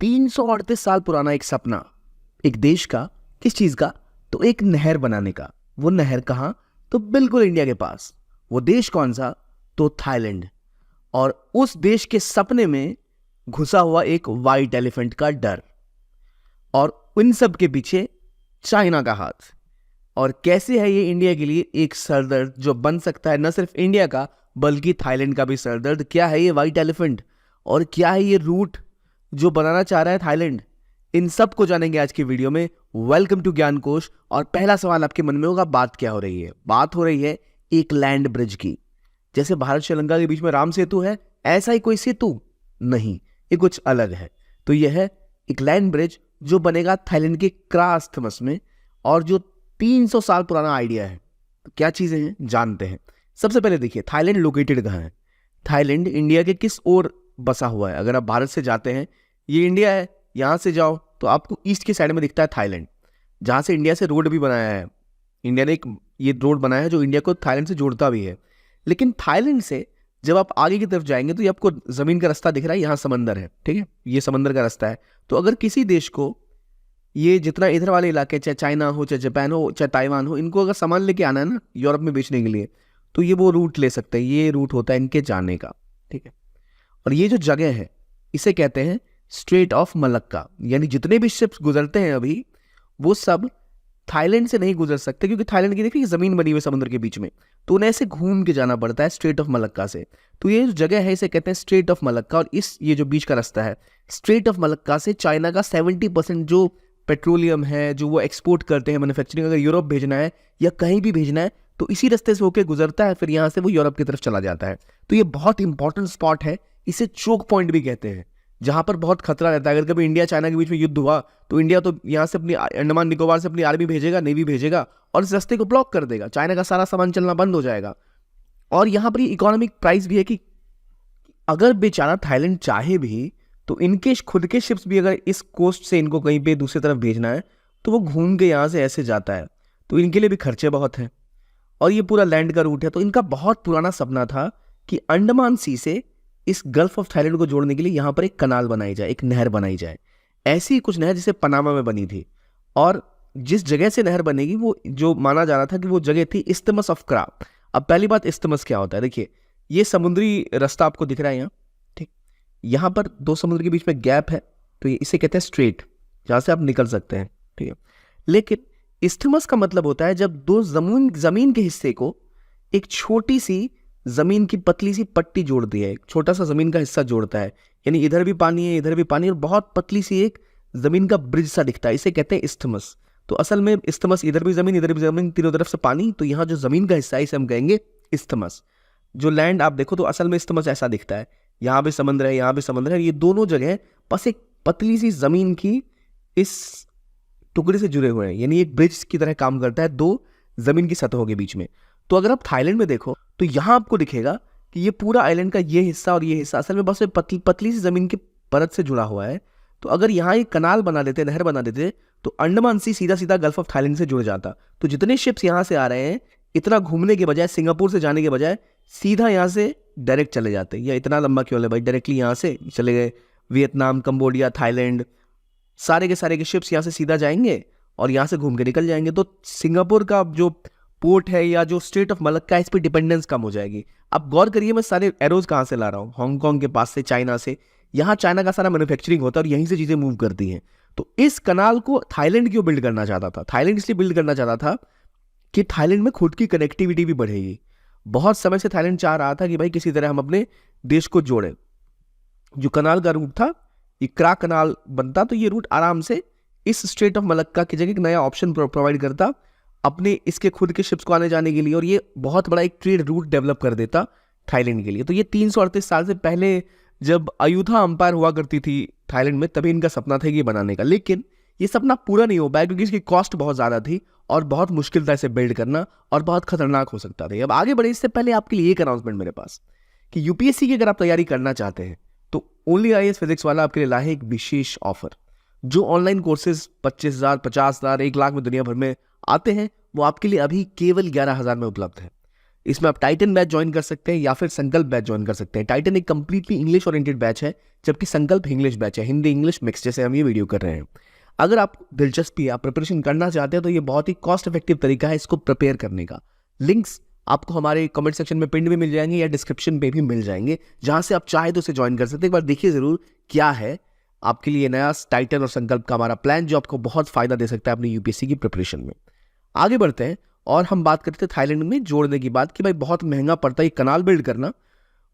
338 साल पुराना एक सपना, एक देश का, किस चीज का? तो एक नहर बनाने का। वो नहर कहाँ? तो बिल्कुल इंडिया के पास। वो देश कौन सा? तो थाईलैंड। और उस देश के सपने में घुसा हुआ एक वाइट एलिफेंट का डर, और इन सब के पीछे चाइना का हाथ। और कैसे है ये इंडिया के लिए एक सरदर्द जो बन सकता है न सिर्फ इंडिया का बल्कि थाईलैंड का भी सरदर्द। क्या है ये वाइट एलिफेंट, और क्या है ये रूट जो बनाना चाह रहा है थाईलैंड? इन सब को जानेंगे आज की वीडियो में। वेलकम टू ज्ञान कोश। और पहला सवाल आपके मन में होगा, बात क्या हो रही है? बात हो रही है एक लैंड ब्रिज की। जैसे भारत श्रीलंका के बीच में राम सेतु है, ऐसा ही कोई सेतु नहीं, ये कुछ अलग है। तो यह है एक लैंड ब्रिज जो बनेगा थाईलैंड के क्रास्थमस में, और जो 300 साल पुराना आइडिया है। तो क्या चीजें हैं जानते हैं। सबसे पहले देखिए, थाईलैंड लोकेटेड कहाँ है? थाईलैंड इंडिया के किस ओर बसा हुआ है? अगर आप भारत से जाते हैं, ये इंडिया है, यहां से जाओ तो आपको ईस्ट के साइड में दिखता है थाईलैंड, जहां से इंडिया से रोड भी बनाया है। इंडिया ने एक ये रोड बनाया है जो इंडिया को थाईलैंड से जोड़ता भी है। लेकिन थाईलैंड से जब आप आगे की तरफ जाएंगे तो ये आपको जमीन का रास्ता दिख रहा है, यहाँ समंदर है, ठीक है, ये समंदर का रास्ता है। तो अगर किसी देश को ये जितना इधर वाले इलाके, चाहे चाइना हो, चाहे जापान हो, चाहे ताइवान हो, इनको अगर सामान लेके आना है ना यूरोप में बेचने के लिए, तो ये वो रूट ले सकते हैं। ये रूट होता है इनके जाने का, ठीक है। और ये जो जगह है इसे कहते हैं स्ट्रेट ऑफ मलक्का। यानी जितने भी शिप्स गुजरते हैं अभी, वो सब थाईलैंड से नहीं गुजर सकते, क्योंकि थाईलैंड की देखिए जमीन बनी हुई है समुद्र के बीच में, तो उन्हें ऐसे घूम के जाना पड़ता है स्ट्रेट ऑफ मलक्का से। तो ये जो जगह है इसे कहते हैं स्ट्रेट ऑफ मलक्का। और ये जो बीच का रास्ता है, स्ट्रेट ऑफ मलक्का से चाइना का 70% जो पेट्रोलियम है, जो वो एक्सपोर्ट करते हैं, मैन्युफैक्चरिंग अगर यूरोप भेजना है या कहीं भी भेजना है, तो इसी रास्ते से होकर गुजरता है, फिर यहाँ से वो यूरोप की तरफ चला जाता है। तो ये बहुत इंपॉर्टेंट स्पॉट है, इसे चोक पॉइंट भी कहते हैं, जहां पर बहुत खतरा रहता है। अगर कभी इंडिया चाइना के बीच में युद्ध हुआ तो इंडिया तो यहाँ से अपनी अंडमान निकोबार से अपनी आर्मी भेजेगा, नेवी भेजेगा, और इस रास्ते को ब्लॉक कर देगा। चाइना का सारा सामान चलना बंद हो जाएगा। और यहाँ पर इकोनॉमिक प्राइस भी है कि अगर बेचारा थाईलैंड चाहे भी तो इनके खुद के शिप्स भी अगर इस कोस्ट से इनको कहीं पे दूसरी तरफ भेजना है तो वो घूम के यहाँ से ऐसे जाता है, तो इनके लिए भी खर्चे बहुत हैं। और ये पूरा लैंड का रूट है। तो इनका बहुत पुराना सपना था कि अंडमान सी से इस गल्फ ऑफ थाईलैंड को जोड़ने के लिए यहाँ पर एक कनाल बनाई जाए, एक नहर बनाई जाए। ऐसी ही कुछ नहर जिसे पनामा में बनी थी। और जिस जगह से नहर बनेगी वो जो माना जा रहा था कि वो जगह थी इस्थमस ऑफ क्रा। अब पहली बात, इस्थमस क्या होता है? देखिए, ये समुद्री रास्ता आपको दिख रहा है यहाँ, ठीक, यहाँ पर दो समुद्र के बीच में गैप है, तो ये इसे कहते हैं स्ट्रेट, जहाँ से आप निकल सकते हैं, ठीक है। लेकिन इस्थमस का मतलब होता है जब दो जमीन के हिस्से को एक छोटी सी जमीन की पतली सी पट्टी जोड़ती है, एक छोटा सा जमीन का हिस्सा जोड़ता है। यानी इधर भी पानी है, इधर भी पानी, और बहुत पतली सी एक जमीन का ब्रिज सा दिखता है, इसे कहते हैं इस्थमस। तो असल में इस्थमस, इधर भी जमीन, इधर भी जमीन, तीनों तरफ से पानी, तो यहाँ जो जमीन का हिस्सा है इसे हम कहेंगे इस्थमस। जो लैंड आप देखो तो असल में इस्थमस ऐसा दिखता है, यहाँ भी समुद्र है, यहाँ भी समुद्र है, ये दोनों जगह बस एक पतली सी जमीन की इस टुकड़े से जुड़े हुए हैं। यानी एक ब्रिज की तरह काम करता है दो जमीन की सतहों के बीच में। तो अगर आप थाईलैंड में देखो तो यहाँ आपको दिखेगा कि ये पूरा आइलैंड का ये हिस्सा और ये हिस्सा असल में बस पतली पतली सी जमीन की परत से जुड़ा हुआ है। तो अगर यहाँ एक कनाल बना देते, नहर बना देते, तो अंडमान सी सीधा सीधा गल्फ ऑफ थाईलैंड से जुड़ जाता। तो जितने शिप्स यहाँ से आ रहे हैं, इतना घूमने के बजाय, सिंगापुर से जाने के बजाय सीधा यहाँ से डायरेक्ट चले जाते। या इतना लंबा क्यों है भाई, डायरेक्टली यहाँ से चले गए वियतनाम, कंबोडिया, थाईलैंड, सारे के शिप्स यहाँ से सीधा जाएंगे और यहाँ से घूम के निकल जाएंगे। तो सिंगापुर का जो पोर्ट है या जो स्टेट ऑफ मलक्का है, इस पर डिपेंडेंस कम हो जाएगी। अब गौर करिए, मैं सारे एरोज कहाँ से ला रहा हूँ? हांगकांग के पास से, चाइना से। यहाँ चाइना का सारा मैन्युफैक्चरिंग होता है और यहीं से चीजें मूव करती हैं। तो इस कनाल को थाईलैंड क्यों बिल्ड करना चाहता था? थाईलैंड इसलिए बिल्ड करना चाहता था कि थाईलैंड में खुद की कनेक्टिविटी भी बढ़ेगी। बहुत समय से थाईलैंड चाह रहा था कि भाई किसी तरह हम अपने देश को जोड़े। जो कनाल का रूट था, ये क्रा कनाल बनता, तो ये रूट आराम से इस स्ट्रेट ऑफ मलक्का की जगह एक नया ऑप्शन प्रोवाइड करता अपने इसके खुद के शिप्स को आने जाने के लिए, और ये बहुत बड़ा एक ट्रेड रूट डेवलप कर देता थाईलैंड के लिए। तो ये 338 साल से पहले जब अयूथा अंपायर हुआ करती थी थाईलैंड में, तभी इनका सपना था ये बनाने का। लेकिन ये सपना पूरा नहीं हो पाया क्योंकि इसकी कॉस्ट बहुत ज़्यादा थी और बहुत मुश्किल था इसे बिल्ड करना, और बहुत खतरनाक हो सकता था। अब आगे बढ़े इससे पहले आपके लिए एक अनाउंसमेंट मेरे पास कि यूपीएससी की अगर आप तैयारी करना चाहते हैं तो ओनली आईएएस फिजिक्स वाला आपके लिए लाए एक विशेष ऑफर। जो ऑनलाइन कोर्सेज 25,000, 50,000, 1 लाख में दुनिया भर में आते हैं, वो आपके लिए अभी केवल 11,000 में उपलब्ध है। इसमें आप टाइटन बैच ज्वाइन कर सकते हैं या फिर संकल्प बैच ज्वाइन कर सकते हैं। टाइटन एक कंप्लीटली इंग्लिश ओरिएंटेड बैच है, जबकि संकल्प इंग्लिश बैच है, हिंदी इंग्लिश मिक्स, जैसे हम ये वीडियो कर रहे हैं। अगर आप दिलचस्पी है, आप प्रिपरेशन करना चाहते हैं, तो ये बहुत ही कॉस्ट इफेक्टिव तरीका है इसको प्रिपेयर करने का। लिंक्स आपको हमारे कमेंट सेक्शन में पिन भी मिल जाएंगे या डिस्क्रिप्शन पे भी मिल जाएंगे, जहां से आप चाहे तो उसे ज्वाइन कर सकते हैं। एक बार देखिए जरूर क्या है आपके लिए नया टाइटन और संकल्प का हमारा प्लान, जो आपको बहुत फायदा दे सकता है अपनी यूपीएससी की प्रिपरेशन में। आगे बढ़ते हैं और हम बात करते थे थाईलैंड में जोड़ने की बात, कि भाई बहुत महंगा पड़ता है ये कनाल बिल्ड करना,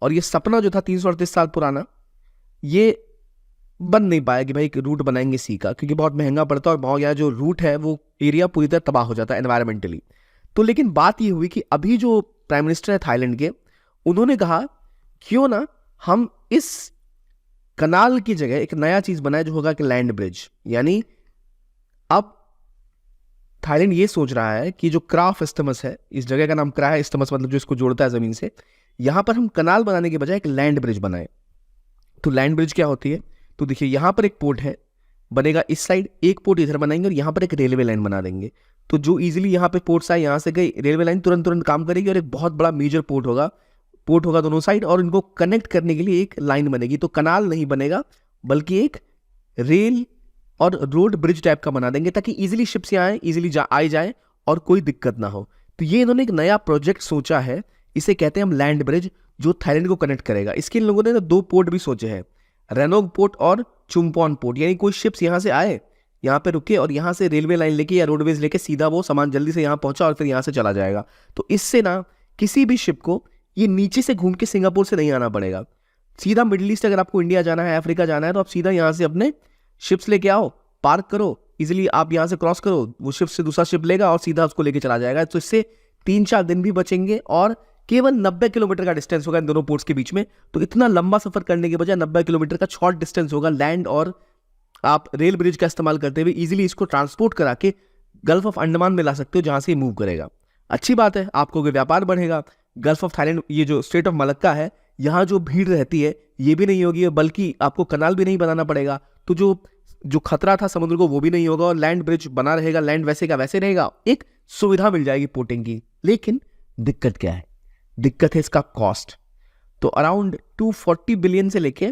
और ये सपना जो था 338 साल पुराना, ये बन नहीं पाया कि भाई एक रूट बनाएंगे सी का, क्योंकि बहुत महंगा पड़ता है और बहुत यहाँ जो रूट है वो एरिया पूरी तरह तबाह हो जाता है एनवायरमेंटली। तो लेकिन बात ये हुई कि अभी जो प्राइम मिनिस्टर है थाईलैंड के, उन्होंने कहा क्यों ना हम इस कनाल की जगह एक नया चीज बनाए जो होगा कि लैंड ब्रिज। यानी अब थाईलैंड ये सोच रहा है कि जो क्राफ इस्थमस है, इस जगह का नाम क्रा है, इस्थमस मतलब जो इसको जोड़ता है जमीन से, यहां पर हम कनाल बनाने के बजाय एक लैंड ब्रिज बनाए। तो लैंड ब्रिज क्या होती है? तो देखिए यहां पर एक पोर्ट है बनेगा, इस साइड एक पोर्ट इधर बनाएंगे और यहां पर एक रेलवे लाइन बना देंगे। तो जो इजीली यहाँ पे पोर्ट्स आए, यहाँ से गई रेलवे लाइन तुरंत काम करेगी और एक बहुत बड़ा मेजर पोर्ट होगा दोनों साइड, और इनको कनेक्ट करने के लिए एक लाइन बनेगी। तो कनाल नहीं बनेगा बल्कि एक रेल और रोड ब्रिज टाइप का बना देंगे, ताकि इजीली शिप्स यहाँ आए, इजीली आई जाए और कोई दिक्कत ना हो। तो ये इन्होंने एक नया प्रोजेक्ट सोचा है, इसे कहते हैं हम लैंड ब्रिज, जो थाईलैंड को कनेक्ट करेगा। इसके इन लोगों ने 2 पोर्ट भी सोचे हैं, रेनोग पोर्ट और चुम्पॉन पोर्ट। यानी कोई शिप्स यहाँ से आए, यहाँ पे रुके और यहाँ से रेलवे लाइन लेके या रोडवेज लेके सीधा वो सामान जल्दी से यहाँ पहुंचा और फिर यहाँ से चला जाएगा। तो इससे ना किसी भी शिप को ये नीचे से घूम के सिंगापुर से नहीं आना पड़ेगा। सीधा मिडिल ईस्ट अगर आपको इंडिया जाना है, अफ्रीका जाना है, तो आप सीधा यहाँ से अपने शिप्स लेके आओ, पार्क करो, इजिली आप यहाँ से क्रॉस करो, वो शिप से दूसरा शिप लेगा और सीधा उसको लेके चला जाएगा। तो इससे 3-4 दिन भी बचेंगे और केवल 90 किलोमीटर का डिस्टेंस होगा इन दोनों पोर्ट्स के बीच में। तो इतना लंबा सफर करने के बजाय 90 किलोमीटर का शॉर्ट डिस्टेंस होगा लैंड, और आप रेल ब्रिज का इस्तेमाल करते हुए इजीली इसको ट्रांसपोर्ट करा के गल्फ ऑफ अंडमान में ला सकते हो, जहां से मूव करेगा। अच्छी बात है, आपको व्यापार बढ़ेगा। गल्फ ऑफ थाईलैंड, ये जो स्टेट ऑफ मलक्का है, यहाँ जो भीड़ रहती है ये भी नहीं होगी, बल्कि आपको कनाल भी नहीं बनाना पड़ेगा। तो जो खतरा था समुद्र को वो भी नहीं होगा और लैंड ब्रिज बना रहेगा, लैंड वैसे का वैसे रहेगा, एक सुविधा मिल जाएगी पोर्टिंग की। लेकिन दिक्कत क्या है? दिक्कत है इसका कॉस्ट। तो अराउंड 240 बिलियन से लेके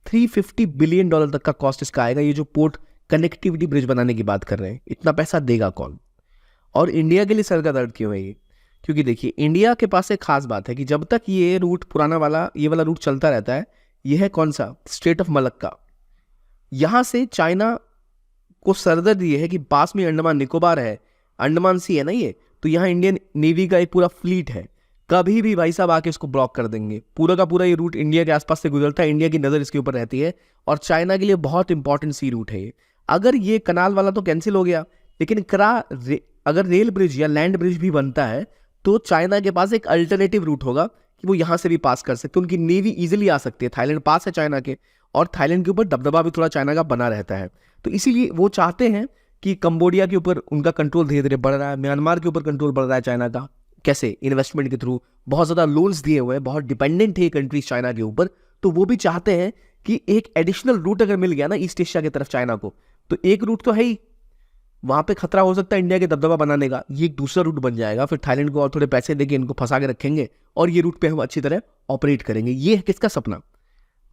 $350 बिलियन तक का कॉस्ट इसका आएगा। ये जो पोर्ट कनेक्टिविटी ब्रिज बनाने की बात कर रहे हैं, इतना पैसा देगा कौन? और इंडिया के लिए सर का दर्द क्यों है ये? क्योंकि देखिए इंडिया के पास एक खास बात है कि जब तक ये रूट पुराना वाला ये वाला रूट चलता रहता है, ये है कौन सा? State of Malacca. यहां से चाइना को सरदर्द ये है कि पास में अंडमान निकोबार है, अंडमान सी है ना ये, तो यहाँ इंडियन नेवी का एक पूरा फ्लीट है, कभी भी भाई साहब आके इसको ब्लॉक कर देंगे। पूरा का पूरा ये रूट इंडिया के आसपास से गुजरता है, इंडिया की नज़र इसके ऊपर रहती है और चाइना के लिए बहुत इंपॉर्टेंट सी रूट है ये। अगर ये कनाल वाला तो कैंसिल हो गया, लेकिन अगर रेल ब्रिज या लैंड ब्रिज भी बनता है तो चाइना के पास एक अल्टरनेटिव रूट होगा कि वो यहाँ से भी पास कर सकते हैं, उनकी नेवी इजिली आ सकती है। थाईलैंड पास है चाइना के और थाईलैंड के ऊपर दबदबा भी थोड़ा चाइना का बना रहता है। तो इसीलिए वो चाहते हैं कि कंबोडिया के ऊपर उनका कंट्रोल धीरे धीरे बढ़ रहा है, म्यांमार के ऊपर कंट्रोल बढ़ रहा है चाइना का। कैसे? इन्वेस्टमेंट के थ्रू, बहुत ज़्यादा लोन्स दिए हुए हैं, बहुत डिपेंडेंट है कंट्रीज चाइना के ऊपर। तो वो भी चाहते हैं कि एक एडिशनल रूट अगर मिल गया ना ईस्ट एशिया की तरफ चाइना को, तो एक रूट तो है ही, वहां पे खतरा हो सकता है इंडिया के दबदबा बनाने का, ये एक दूसरा रूट बन जाएगा। फिर थाईलैंड को और थोड़े पैसे देके इनको फंसा के रखेंगे और ये रूट पे हम अच्छी तरह ऑपरेट करेंगे। ये है किसका सपना?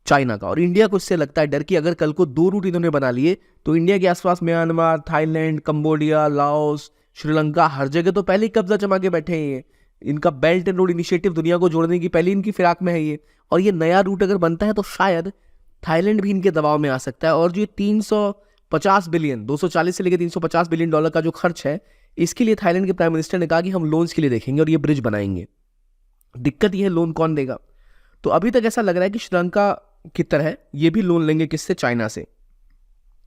चाइना का। और इंडिया को इससे लगता है डर कि अगर कल को 2 रूट इन्होंने बना लिए तो इंडिया के आसपास Myanmar, Thailand, Cambodia, Laos, Sri Lanka, हर जगह तो पहले ही कब्जा जमा के बैठे हैं ये। इनका बेल्ट एंड रोड इनिशिएटिव दुनिया को जोड़ने की पहले इनकी फिराक में है ये, और ये नया रूट अगर बनता है तो शायद थाईलैंड भी इनके दबाव में आ सकता है। और जो 350 बिलियन, 240 से लेकर $350 बिलियन का जो खर्च है, इसके लिए थाईलैंड के प्राइम मिनिस्टर ने कहा कि हम लोन्स के लिए देखेंगे और ये ब्रिज बनाएंगे। दिक्कत ये है, लोन कौन देगा? तो अभी तक ऐसा लग रहा है कि श्रीलंका की तरह ये भी लोन लेंगे। किससे? चाइना से,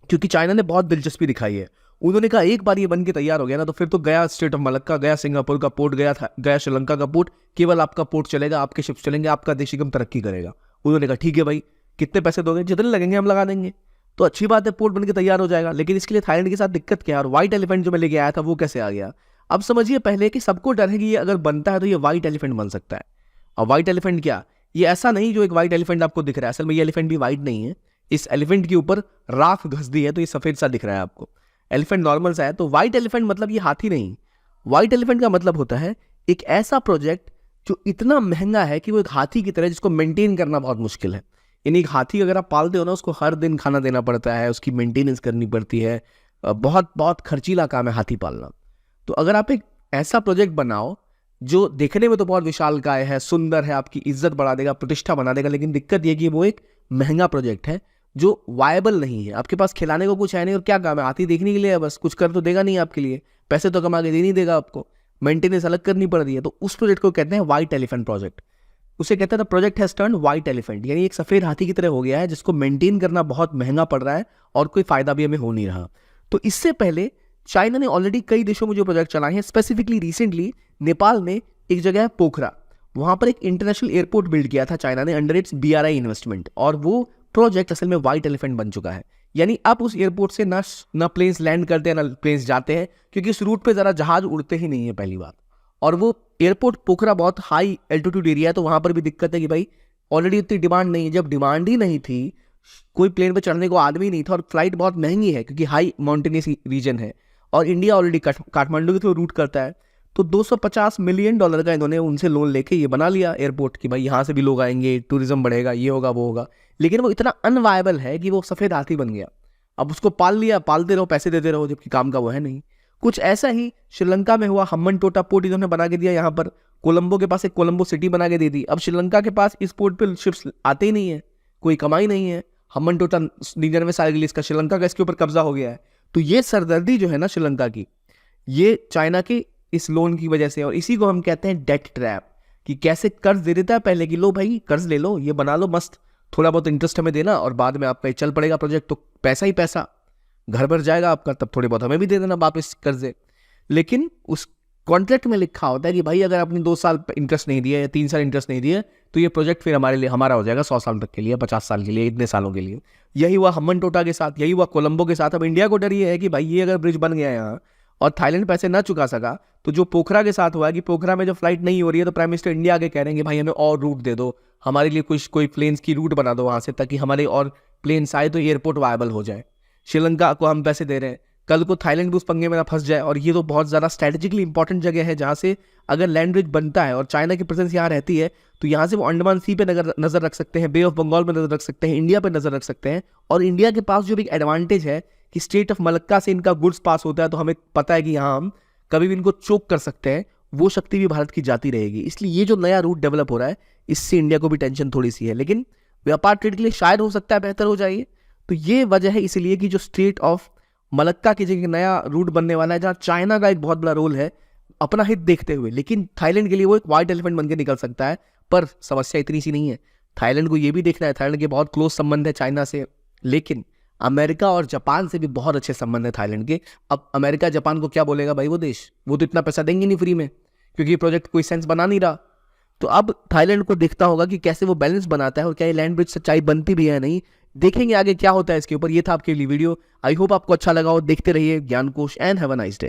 क्योंकि चाइना ने बहुत दिलचस्पी दिखाई है। उन्होंने कहा एक बार ये बन के तैयार हो गया ना तो फिर तो गया स्टेट ऑफ मलक्का, गया सिंगापुर का पोर्ट, गया श्रीलंका का पोर्ट, केवल आपका पोर्ट चलेगा, आपके शिप्स चलेंगे, आपका देश एकदम तरक्की करेगा। उन्होंने कहा ठीक है भाई, कितने पैसे दोगे? जितने लगेंगे हम लगा देंगे। तो अच्छी बात है, पोर्ट बन के तैयार हो जाएगा। लेकिन इसके लिए थाईलैंड के साथ दिक्कत क्या है, और व्हाइट एलिफेंट जो मैं लेके आया था वो कैसे आ गया? अब समझिए पहले कि सबको डर है कि ये अगर बनता है तो ये व्हाइट एलिफेंट बन सकता है। और व्हाइट एलिफेंट क्या? ये ऐसा नहीं जो एक व्हाइट एलिफेंट आपको दिख रहा है, असल में ये एलिफेंट भी व्हाइट नहीं है। इस एलिफेंट के ऊपर राख घस दी है तो ये सफेद सा दिख रहा है आपको। एलिफेंट नॉर्मल सा है। तो व्हाइट एलिफेंट मतलब ये हाथी नहीं। व्हाइट एलिफेंट का मतलब होता है एक ऐसा प्रोजेक्ट जो इतना महंगा है कि वो एक हाथी की तरह, जिसको मेंटेन करना बहुत मुश्किल है। यानी एक हाथी अगर आप पालते हो ना, उसको हर दिन खाना देना पड़ता है, उसकी मेंटेनेंस करनी पड़ती है, बहुत बहुत खर्चीला काम है हाथी पालना। तो अगर आप एक ऐसा प्रोजेक्ट बनाओ जो देखने में तो बहुत विशालकाय है, सुंदर है, आपकी इज्जत बढ़ा देगा, प्रतिष्ठा बना देगा, लेकिन दिक्कत ये कि वो एक महंगा प्रोजेक्ट है जो वायबल नहीं है। आपके पास खिलाने को कुछ है नहीं, और क्या काम है, हाथी देखने के लिए है बस, कुछ कर तो देगा नहीं आपके लिए, पैसे तो कमा के दे नहीं देगा आपको, मेंटेनेंस अलग करनी पड़ रही है। तो उस प्रोजेक्ट को कहते हैं व्हाइट एलिफेंट प्रोजेक्ट। उसे कहते हैं the project has turned white elephant, यानी एक सफेद हाथी की तरह हो गया है, जिसको मेंटेन करना बहुत महंगा पड़ रहा है और कोई फायदा भी हमें हो नहीं रहा। तो इससे पहले चाइना ने ऑलरेडी कई देशों में जो प्रोजेक्ट चलाए हैं, स्पेसिफिकली रिसेंटली नेपाल में एक जगह है पोखरा, वहां पर एक इंटरनेशनल एयरपोर्ट बिल्ड किया था चाइना ने अंडर इट्स BRI इन्वेस्टमेंट, और वो प्रोजेक्ट असल में व्हाइट एलिफेंट बन चुका है। यानी अब उस एयरपोर्ट से ना प्लेन्स लैंड करते हैं ना प्लेन्स जाते हैं, क्योंकि इस रूट पे जरा जहाज उड़ते ही नहीं है पहली बात। और वो एयरपोर्ट पोखरा बहुत हाई एल्टीट्यूड एरिया है, तो वहां पर भी दिक्कत है कि भाई ऑलरेडी इतनी डिमांड नहीं है। जब डिमांड ही नहीं थी, कोई प्लेन पे चढ़ने को आदमी नहीं था, और फ्लाइट बहुत महंगी है क्योंकि हाई माउंटेनियस रीजन है, और इंडिया ऑलरेडी काठमांडू के थ्रू रूट करता है, तो $250 मिलियन का इन्होंने उनसे लोन लेके ये बना लिया एयरपोर्ट कि भाई यहाँ से भी लोग आएंगे, टूरिज्म बढ़ेगा, ये होगा वो होगा। लेकिन वो इतना अनवायबल है कि वो सफेद हाथी बन गया। अब उसको पाल लिया, पालते रहो, पैसे देते रहो, जबकि काम का वो है नहीं। कुछ ऐसा ही श्रीलंका में हुआ, हम्बनटोटा पोर्ट इन्होंने बना के दिया, यहाँ पर कोलंबो के पास एक कोलंबो सिटी बना के दे दी। अब श्रीलंका के पास इस पोर्ट पे शिप्स आते ही नहीं है, कोई कमाई नहीं है। हम्बनटोटा 99 साल के लिए इसका श्रीलंका का इसके ऊपर कब्जा हो गया है। तो ये सरदर्दी जो है ना श्रीलंका की, ये चाइना के इस लोन की वजह से, और इसी को हम कहते हैं डेट ट्रैप, कि कैसे कर्ज दे देता है पहले कि लो भाई कर्ज ले लो, ये बना लो मस्त, थोड़ा बहुत इंटरेस्ट हमें देना, और बाद में आपका चल पड़ेगा प्रोजेक्ट, तो पैसा ही पैसा, घर भर जाएगा आपका, तब थोड़े बहुत हमें भी दे देना वापस कर्जे। लेकिन उस कॉन्ट्रैक्ट में लिखा होता है कि भाई अगर आपने 2 साल इंटरेस्ट नहीं दिया या 3 साल इंटरेस्ट नहीं दिया, तो ये प्रोजेक्ट फिर हमारे लिए हमारा हो जाएगा 100 साल तक के लिए, 50 साल के लिए, इतने सालों के लिए। यही हुआ हम्बनटोटा के साथ, यही हुआ कोलंबो के साथ। अब इंडिया को डर ये है कि भाई ये अगर ब्रिज बन गया यहाँ और थाईलैंड पैसे ना चुका सका, तो जो पोखरा के साथ हुआ है कि पोखरा में जो फ्लाइट नहीं हो रही है, तो प्राइम मिनिस्टर इंडिया आगे कह रहे हैं कि भाई हमें और रूट दे दो, हमारे लिए कुछ कोई प्लेन्स की रूट बना दो वहाँ से, ताकि हमारे और प्लेन्स आए तो एयरपोर्ट वायबल हो जाए। श्रीलंका को हम पैसे दे रहे हैं, कल को थाईलैंड भी उस पंगे में ना फंस जाए। और ये तो बहुत ज़्यादा स्ट्रेटेजिकली इंपॉर्टेंट जगह है, जहाँ से अगर लैंड ब्रिज बनता है और चाइना की प्रेजेंस यहाँ रहती है, तो यहाँ से वो अंडमान सी पे नजर रख सकते हैं, बे ऑफ बंगाल में नजर रख सकते हैं, इंडिया पे नजर रख सकते हैं। और इंडिया के पास जो भी एडवांटेज है कि स्टेट ऑफ मलक्का से इनका गुड्स पास होता है, तो हमें पता है कि यहाँ हम कभी भी इनको चोक कर सकते हैं, वो शक्ति भी भारत की जाती रहेगी। इसलिए ये जो नया रूट डेवलप हो रहा है, इससे इंडिया को भी टेंशन थोड़ी सी है, लेकिन व्यापार ट्रेड के लिए शायद हो सकता है बेहतर हो जाए। तो ये वजह है इसलिए कि जो स्टेट ऑफ मलक्का की जगह नया रूट बनने वाला है, जहाँ चाइना का एक बहुत बड़ा रोल है अपना हित देखते हुए, लेकिन थाईलैंड के लिए वो एक व्हाइट एलिफेंट बनकर निकल सकता है। पर समस्या इतनी सी नहीं है, थाईलैंड को ये भी देखना है, थाईलैंड के बहुत क्लोज संबंध है चाइना से, लेकिन अमेरिका और जापान से भी बहुत अच्छे संबंध है थाईलैंड के। अब अमेरिका जापान को क्या बोलेगा भाई, वो देश वो तो इतना पैसा देंगे नहीं फ्री में, क्योंकि ये प्रोजेक्ट कोई सेंस बना नहीं रहा। तो अब थाईलैंड को देखता होगा कि कैसे वो बैलेंस बनाता है, और क्या ये लैंड ब्रिज सच्चाई बनती भी है नहीं। देखेंगे आगे क्या होता है इसके ऊपर। ये था आपके लिए वीडियो, आई होप आपको अच्छा लगा हो। देखते रहिए Gyankosh and have a nice day.